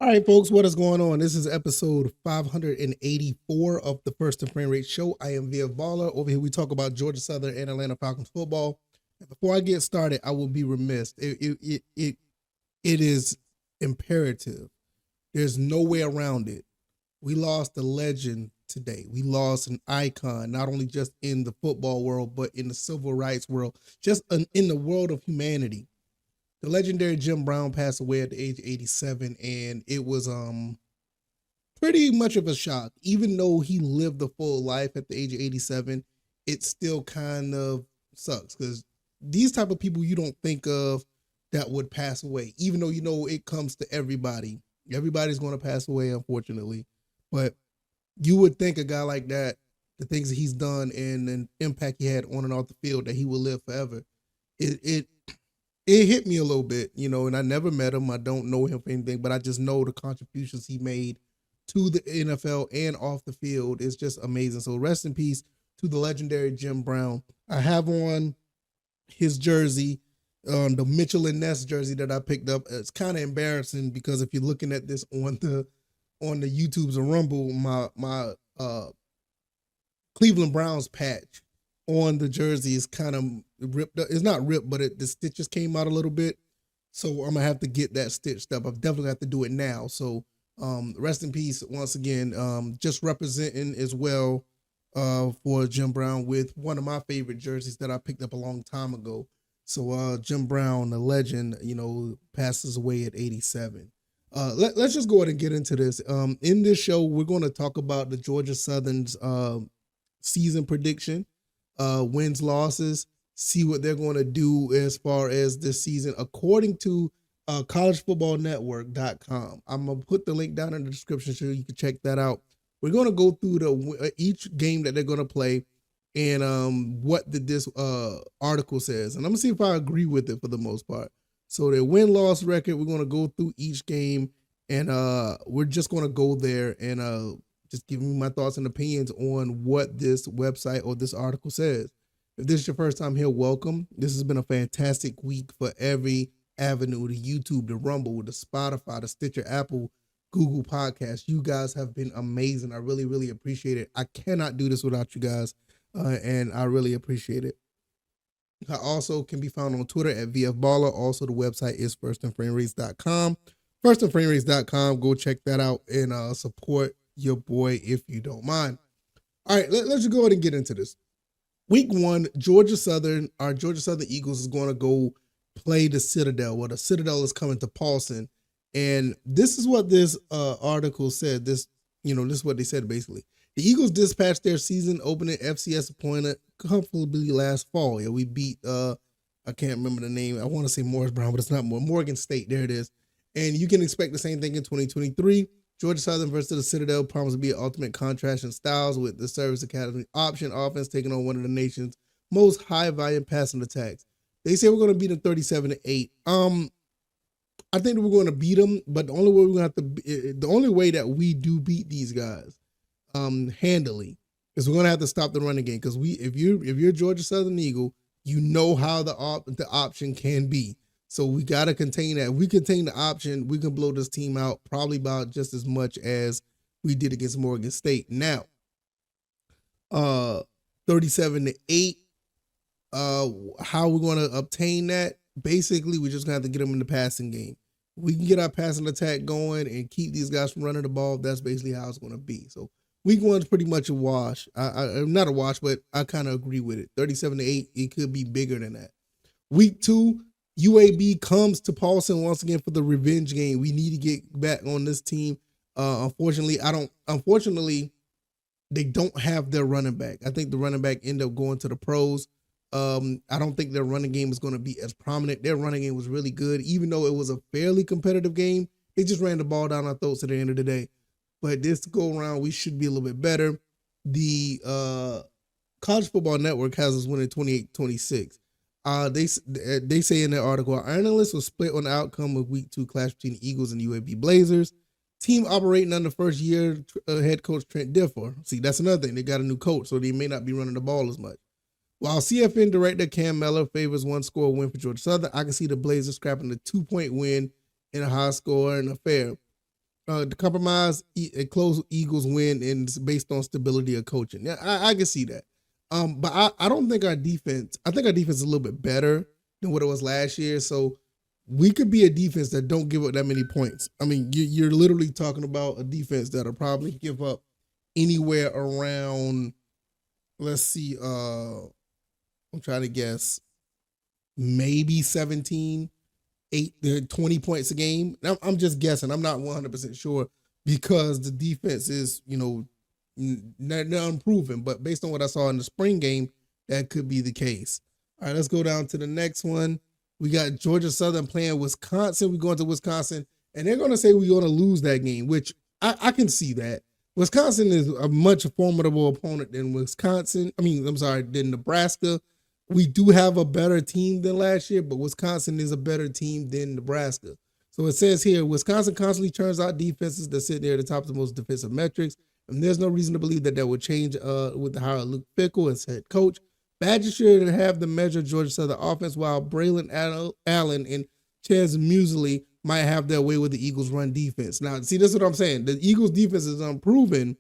All right, folks, what is going on? This is episode 584 of the First and Frame Rate Show. I am Viv Baller. Over here, we talk about Georgia Southern and Atlanta Falcons football. And before I get started, I will be remiss. It is imperative. There's no way around it. We lost a legend today. We lost an icon, not only just in the football world, but in the civil rights world, just in the world of humanity. The legendary Jim Brown passed away at the age of 87, and it was pretty much of a shock. Even though he lived a full life at the age of 87, it still kind of sucks because these type of people you don't think of that would pass away, even though you know it comes to everybody. Everybody's going to pass away, unfortunately, but you would think a guy like that, the things that he's done and the impact he had on and off the field, that he will live forever. It hit me a little bit, and I never met him. I don't know him for anything, but I just know the contributions he made to the NFL and off the field is just amazing. So rest in peace to the legendary Jim Brown. I have on his jersey, the Mitchell and Ness jersey that I picked up. It's kind of embarrassing because if you're looking at this on the YouTube's and Rumble, my Cleveland Browns patch on the jersey is kind of ripped up. It's not ripped, but the stitches came out a little bit. So I'm gonna have to get that stitched up. I've definitely have to do it now. So rest in peace once again. Just representing as well for Jim Brown with one of my favorite jerseys that I picked up a long time ago. So Jim Brown, the legend, passes away at 87. Let's just go ahead and get into this. In this show, we're going to talk about the Georgia Southern's season prediction. Wins, losses, see what they're going to do as far as this season, according to collegefootballnetwork.com. I'm going to put the link down in the description so you can check that out. We're going to go through each game that they're going to play and what this article says. And I'm going to see if I agree with it for the most part. So their win-loss record, we're going to go through each game, and we're just going to go there and just giving me my thoughts and opinions on what this website or this article says. If this is your first time here, welcome. This has been a fantastic week for every avenue, the YouTube, the Rumble, the Spotify, the Stitcher, Apple, Google Podcasts. You guys have been amazing. I really, really appreciate it. I cannot do this without you guys, and I really appreciate it. I also can be found on Twitter at VFBaller. Also, the website is firstandframerates.com. Firstandframerates.com. Go check that out and support your boy if you don't mind. All right, let's just go ahead and get into this. Week 1, Georgia Southern Eagles is going to go play the Citadel. Well, the Citadel is coming to Paulson, and this is what this article said. This is what they said basically. The Eagles dispatched their season opening FCS opponent comfortably last fall. Yeah, we beat I can't remember the name. I want to say Morris Brown, but it's not Morgan State. There it is. And you can expect the same thing in 2023. Georgia Southern versus the Citadel promises to be an ultimate contrast in styles, with the Service Academy option offense taking on one of the nation's most high-volume passing attacks. They say we're going to beat them 37-8. I think we're going to beat them, but the only way that we do beat these guys handily is we're going to have to stop the running game, because if you're Georgia Southern Eagle, you know how the option can be. So we got to contain that. If we contain the option, we can blow this team out probably about just as much as we did against Morgan State. Now, 37-8. How we're going to obtain that? Basically, we're just going to have to get them in the passing game. We can get our passing attack going and keep these guys from running the ball. That's basically how it's going to be. So week 1 is pretty much a wash. Not a wash, but I kind of agree with it. 37-8. It could be bigger than that. Week 2. UAB comes to Paulson once again for the revenge game. We need to get back on this team. Unfortunately, they don't have their running back. I think the running back ended up going to the pros. I don't think their running game is going to be as prominent. Their running game was really good, even though it was a fairly competitive game. They just ran the ball down our throats at the end of the day. But this go around, we should be a little bit better. The College Football Network has us winning 28-26. They say in their article, our analysts will split on the outcome of week 2 clash between the Eagles and UAB Blazers. Team operating under first year head coach Trent Differ. See, that's another thing. They got a new coach, so they may not be running the ball as much. While CFN director Cam Mellor favors one score win for Georgia Southern, I can see the Blazers scrapping a 2-point win in a high-scoring affair. The compromise, a close Eagles win, and it's based on stability of coaching. Yeah, I can see that. But I don't think our defense. I think our defense is a little bit better than what it was last year. So we could be a defense that don't give up that many points. I mean, you're literally talking about a defense that'll probably give up anywhere around. Let's see. I'm trying to guess. Maybe 17 20 points a game. I'm just guessing. I'm not 100% sure because the defense is, not unproven. But based on what I saw in the spring game, that could be the case. All right, let's go down to the next one. We got Georgia Southern playing Wisconsin. We're going to Wisconsin, and they're going to say we're going to lose that game, which I can see that. Wisconsin is a much formidable opponent than than Nebraska. We do have a better team than last year, but Wisconsin is a better team than Nebraska. So it says here, Wisconsin constantly turns out defenses that sit near the top of the most defensive metrics, and there's no reason to believe that would change with the hire of Luke Fickell as head coach. Badgers should have the measure of Georgia Southern offense, while Braylon Allen and Ches Musley might have their way with the Eagles' run defense. Now, see, this is what I'm saying. The Eagles' defense is unproven,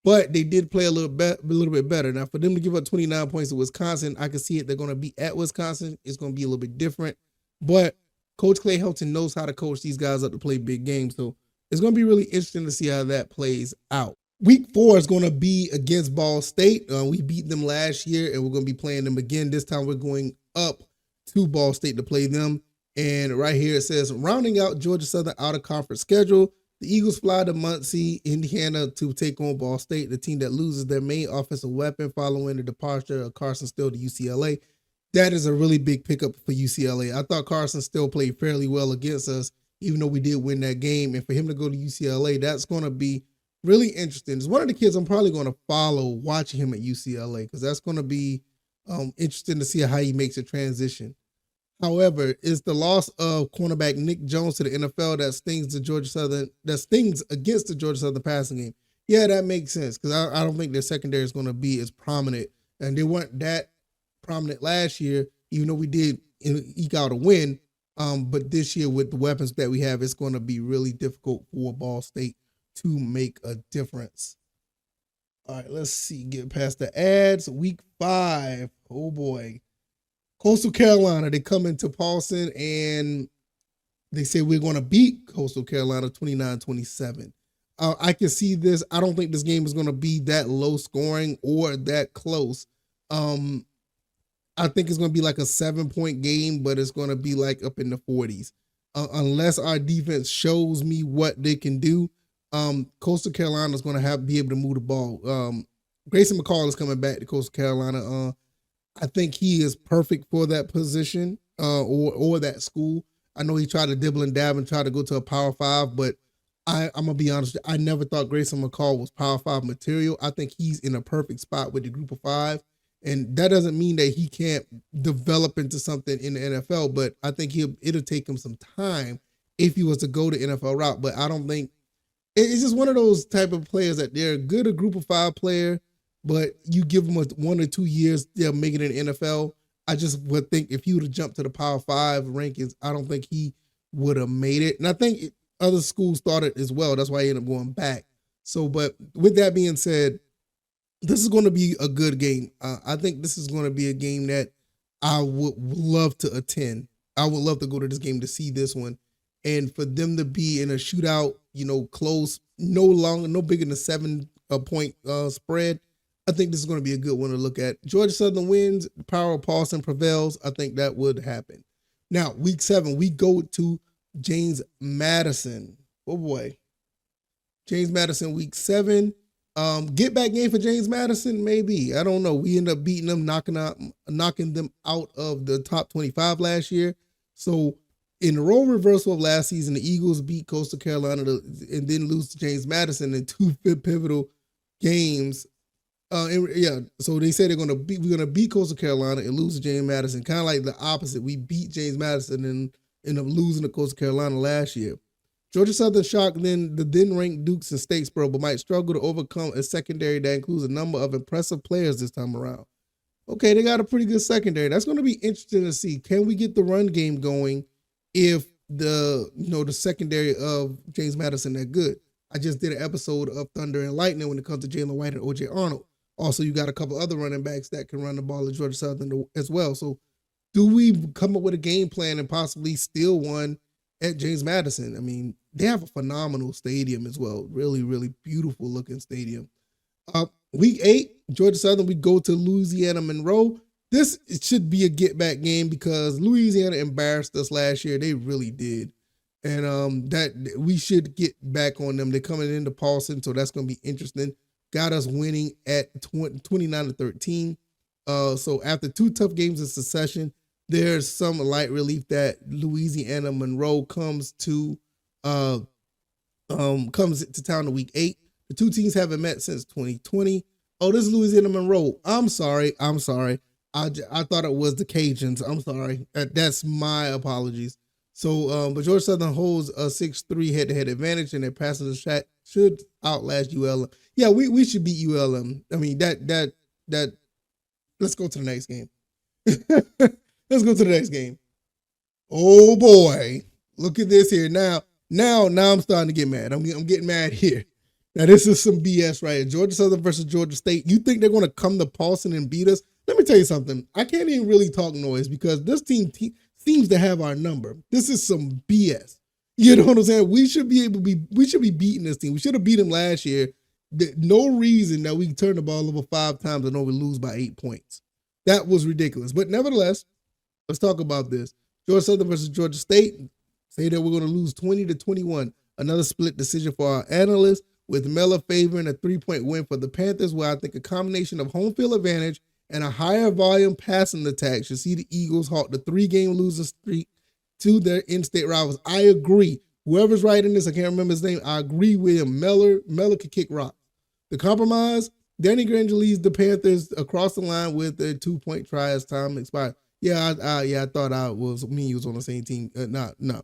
but they did play a little bit better. Now, for them to give up 29 points to Wisconsin, I can see it. They're going to be at Wisconsin. It's going to be a little bit different. But Coach Clay Helton knows how to coach these guys up to play big games. So it's going to be really interesting to see how that plays out. Week 4 is going to be against Ball State. We beat them last year, and we're going to be playing them again. This time we're going up to Ball State to play them. And right here it says, rounding out Georgia Southern out-of-conference schedule, the Eagles fly to Muncie, Indiana to take on Ball State, the team that loses their main offensive weapon following the departure of Carson Steele to UCLA. That is a really big pickup for UCLA. I thought Carson Steele played fairly well against us, even though we did win that game. And for him to go to UCLA, that's going to be really interesting. It's one of the kids I'm probably going to follow watching him at UCLA because that's going to be interesting to see how he makes a transition. However, it's the loss of cornerback Nick Jones to the NFL that stings against the Georgia Southern passing game. Yeah, that makes sense because I don't think their secondary is going to be as prominent, and they weren't that prominent last year, even though we did eke out a win. But this year, with the weapons that we have, it's going to be really difficult for Ball State to make a difference. All right, let's see. Get past the ads. Week 5. Oh boy. Coastal Carolina, they come into Paulson and they say we're going to beat Coastal Carolina 29-27. I can see this. I don't think this game is going to be that low scoring or that close. I think it's going to be like a 7-point game, but it's going to be like up in the 40s. Unless our defense shows me what they can do, Coastal Carolina is going to be able to move the ball. Grayson McCall is coming back to Coastal Carolina. I think he is perfect for that position or that school. I know he tried to dibble and dab and try to go to a Power 5, but I'm going to be honest, I never thought Grayson McCall was Power 5 material. I think he's in a perfect spot with the group of 5, and that doesn't mean that he can't develop into something in the NFL, but I think it'll take him some time if he was to go the NFL route, but I don't think – it's just one of those type of players that they're good, a group of 5 player, but you give them 1 or 2 years, they'll make it in the NFL. I just would think if he would have jumped to the Power 5 rankings, I don't think he would have made it. And I think other schools thought it as well. That's why he ended up going back. So, but with that being said, this is going to be a good game. I think this is going to be a game that I would love to attend. I would love to go to this game to see this one. And for them to be in a shootout, close, no bigger than a 7-point spread, I think this is going to be a good one to look at. Georgia Southern wins, the power of Paulson prevails. I think that would happen. Now, week 7, we go to James Madison. Oh boy. James Madison, week 7. Get back game for James Madison, maybe. I don't know. We end up beating them, knocking them out of the top 25 last year. So in the role reversal of last season, the Eagles beat Coastal Carolina and then lose to James Madison in 2 pivotal games. So they say we're gonna beat Coastal Carolina and lose to James Madison, kind of like the opposite. We beat James Madison and end up losing to Coastal Carolina last year. Georgia Southern shocked the then-ranked Dukes and Statesboro, but might struggle to overcome a secondary that includes a number of impressive players this time around. Okay, they got a pretty good secondary. That's going to be interesting to see. Can we get the run game going if the secondary of James Madison that good. I just did an episode of Thunder and Lightning when it comes to Jalen White and OJ Arnold. Also, you got a couple other running backs that can run the ball at Georgia Southern as well. So, do we come up with a game plan and possibly steal one at James Madison? I mean, they have a phenomenal stadium as well. Really, really beautiful looking stadium. Week 8, Georgia Southern, we go to Louisiana Monroe. This should be a get back game because Louisiana embarrassed us last year. They really did. And that we should get back on them. They're coming into Paulson, so that's going to be interesting. Got us winning at 29-13. So after 2 tough games in succession, there's some light relief that Louisiana Monroe comes to town in week 8. The 2 teams haven't met since 2020. Oh, this is Louisiana Monroe. I'm sorry. I thought it was the Cajuns. I'm sorry. That's my apologies. So, but Georgia Southern holds a 6-3 head-to-head advantage, and their passenger chat should outlast ULM. Yeah, we should beat ULM. I mean, that. Let's go to the next game. Let's go to the next game. Oh boy, look at this here. Now I'm starting to get mad. I'm getting mad here. Now this is some BS right here. Georgia Southern versus Georgia State. You think they're going to come to Paulson and beat us? Let me tell you something. I can't even really talk noise because this team seems to have our number. This is some BS. You know what I'm saying? We should be beating this team. We should have beat them last year. No reason that we turn the ball over 5 times and only lose by 8 points. That was ridiculous. But nevertheless, let's talk about this. Georgia Southern versus Georgia State. Say that we're going to lose 20-21. Another split decision for our analysts, with Miller favoring a 3-point win for the Panthers, where I think a combination of home field advantage and a higher volume passing attack should see the Eagles halt the 3-game losing streak to their in-state rivals. I agree. Whoever's writing this, I can't remember his name. I agree with him. Miller could kick rocks. The compromise, Danny Granger leads the Panthers across the line with a 2-point try as time expired. I thought I was on the same team. No.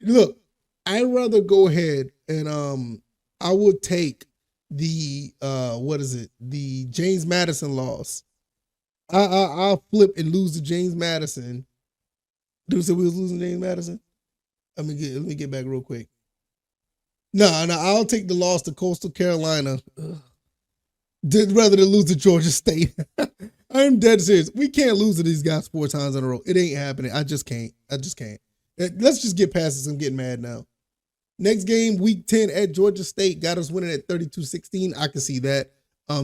Look, I'd rather go ahead and I would take the the James Madison loss. I'll flip and lose to James Madison. Dude said we was losing James Madison. Let me get back real quick. No, I'll take the loss to Coastal Carolina rather than lose to Georgia State. I'm dead serious. We can't lose to these guys 4 times in a row. It ain't happening. I just can't. Let's just get past this. I'm getting mad now. Next game, week 10 at Georgia State, got us winning at 32-16. I can see that.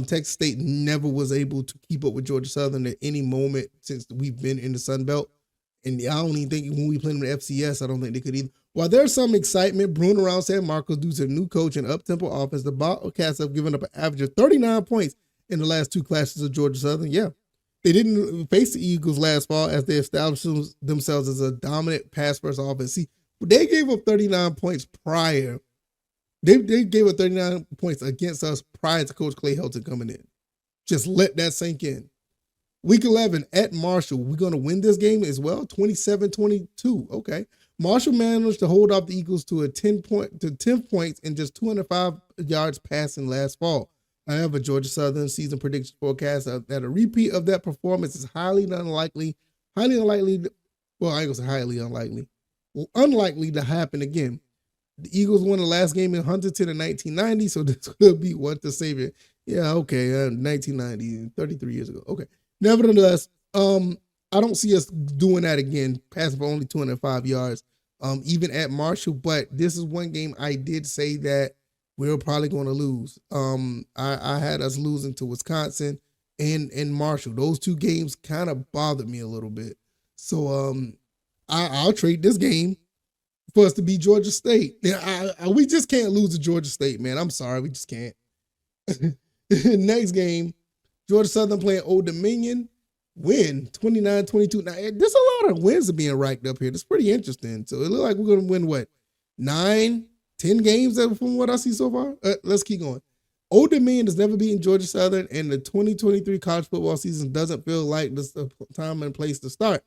Texas State never was able to keep up with Georgia Southern at any moment since we've been in the Sun Belt. And I don't even think when we played them in the FCS, I don't think they could either. While there's some excitement brewing around San Marcos due to new coach and up-tempo offense, the Bobcats have given up an average of 39 points in the last 2 classes of Georgia Southern. Yeah. They didn't face the Eagles last fall as they established themselves as a dominant pass-first offense. See, they gave up 39 points prior. They gave up 39 points against us prior to Coach Clay Helton coming in. Just let that sink in. Week 11 at Marshall. We're going to win this game as well, 27-22. Okay. Marshall managed to hold off the Eagles to 10 points and just 205 yards passing last fall. However, Georgia Southern season prediction forecast that a repeat of that performance is highly unlikely. Well, I ain't gonna say highly unlikely. Well, unlikely to happen again. The Eagles won the last game in Huntington in 1990, so this could be what the savior. Yeah, okay, 1990, 33 years ago. Okay. Nevertheless, I don't see us doing that again, passing for only 205 yards, even at Marshall. But this is one game I did say that we're probably going to lose. I had us losing to Wisconsin and Marshall. Those 2 games kind of bothered me a little bit. So I'll trade this game for us to beat Georgia State. We just can't lose to Georgia State, man. I'm sorry. We just can't. Next game, Georgia Southern playing Old Dominion. Win 29-22. Now, there's a lot of wins are being racked up here. That's pretty interesting. So it looks like we're going to win, 9, 10 games from what I see so far? Let's keep going. Old Dominion has never beaten Georgia Southern, and the 2023 college football season doesn't feel like the time and place to start.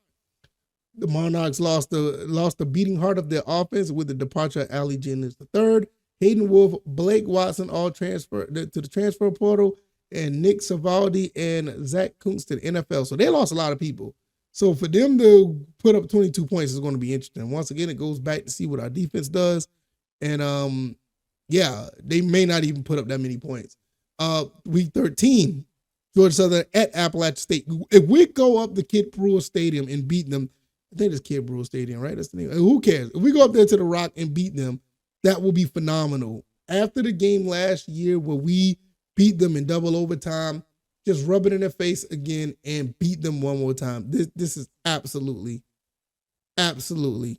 The Monarchs lost the beating heart of their offense with the departure of Allie Jennings III, Hayden Wolf, Blake Watson all transferred to the transfer portal, and Nick Savaldi and Zach Kuntz to the NFL. So they lost a lot of people. So for them to put up 22 points is going to be interesting. Once again, it goes back to see what our defense does. And yeah, they may not even put up that many points. Week 13, Georgia Southern at Appalachian State. If we go up to Kid Brewer Stadium and beat them, I think it's Kid Brewer Stadium, right? That's the name. Who cares? If we go up there to the Rock and beat them, that will be phenomenal. After the game last year where we beat them in double overtime, just rub it in their face again and beat them one more time. This is absolutely awesome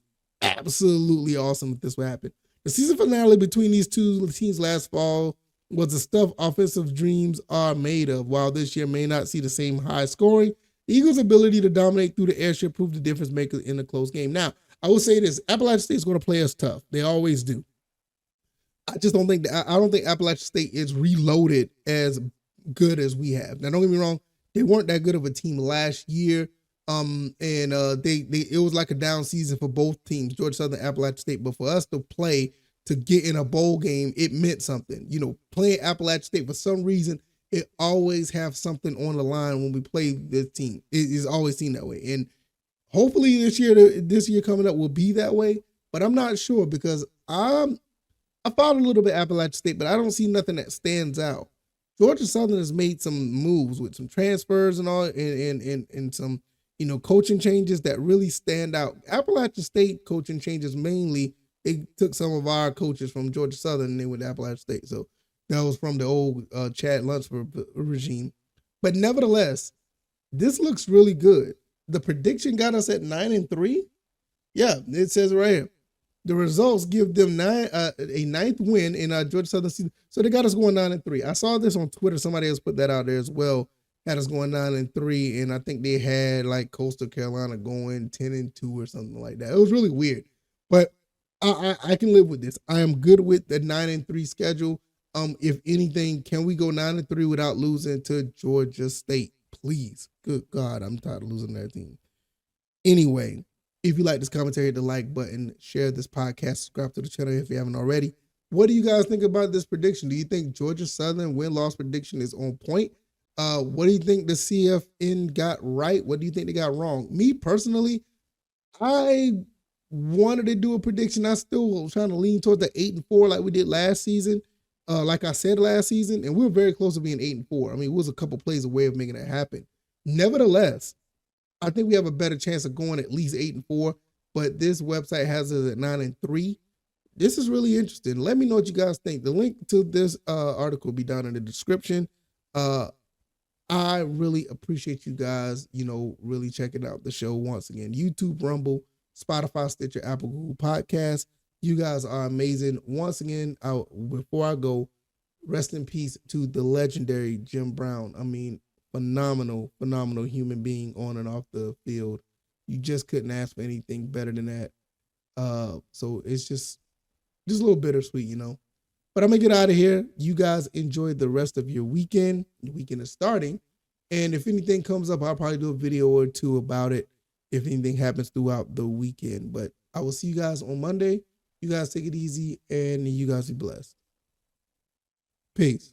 if this would happen. The season finale between these two teams last fall was the stuff offensive dreams are made of. While this year may not see the same high scoring, the Eagles' ability to dominate through the airship proved the difference maker in a close game. Now, I will say this: Appalachian State is going to play us tough. They always do. I just don't think I don't think Appalachian State is reloaded as good as we have. Now, don't get me wrong; they weren't that good of a team last year. It was like a down season for both teams, Georgia Southern, Appalachian State. But for us to play to get in a bowl game, it meant something. You know, playing Appalachian State for some reason, it always have something on the line when we play this team. It is always seen that way, and hopefully this year coming up will be that way. But I'm not sure because I followed a little bit Appalachian State, but I don't see nothing that stands out. Georgia Southern has made some moves with some transfers and all, and some coaching changes that really stand out. Appalachian State coaching changes mainly, they took some of our coaches from Georgia Southern and they went to Appalachian State. So that was from the old Chad Lunsford regime. But nevertheless, this looks really good. The prediction got us at 9-3. Yeah, it says right here. The results give them a ninth win in our Georgia Southern season. So they got us going 9-3. I saw this on Twitter. Somebody else put that out there as well. Had us going 9-3, and I think they had like Coastal Carolina going 10-2 or something like that. It was really weird, but I can live with this. I am good with the 9-3 schedule. If anything, can we go 9-3 without losing to Georgia State? Please, good God, I'm tired of losing that team. Anyway, if you like this commentary, hit the like button, share this podcast, subscribe to the channel if you haven't already. What do you guys think about this prediction? Do you think Georgia Southern win-loss prediction is on point? What do you think the CFN got right? What do you think they got wrong? Me personally, I wanted to do a prediction. I still was trying to lean toward the 8-4 like we did last season. Like I said last season, and we were very close to being 8-4. I mean, it was a couple plays away of making it happen. Nevertheless, I think we have a better chance of going at least 8-4, but this website has us at 9-3. This is really interesting. Let me know what you guys think. The link to this article will be down in the description. I really appreciate you guys, really checking out the show once again. YouTube, Rumble, Spotify, Stitcher, Apple, Google Podcasts. You guys are amazing. Once again, before I go, rest in peace to the legendary Jim Brown. I mean, phenomenal human being on and off the field. You just couldn't ask for anything better than that. So it's just a little bittersweet, But I'm going to get out of here. You guys enjoy the rest of your weekend. The weekend is starting. And if anything comes up, I'll probably do a video or two about it if anything happens throughout the weekend. But I will see you guys on Monday. You guys take it easy and you guys be blessed. Peace.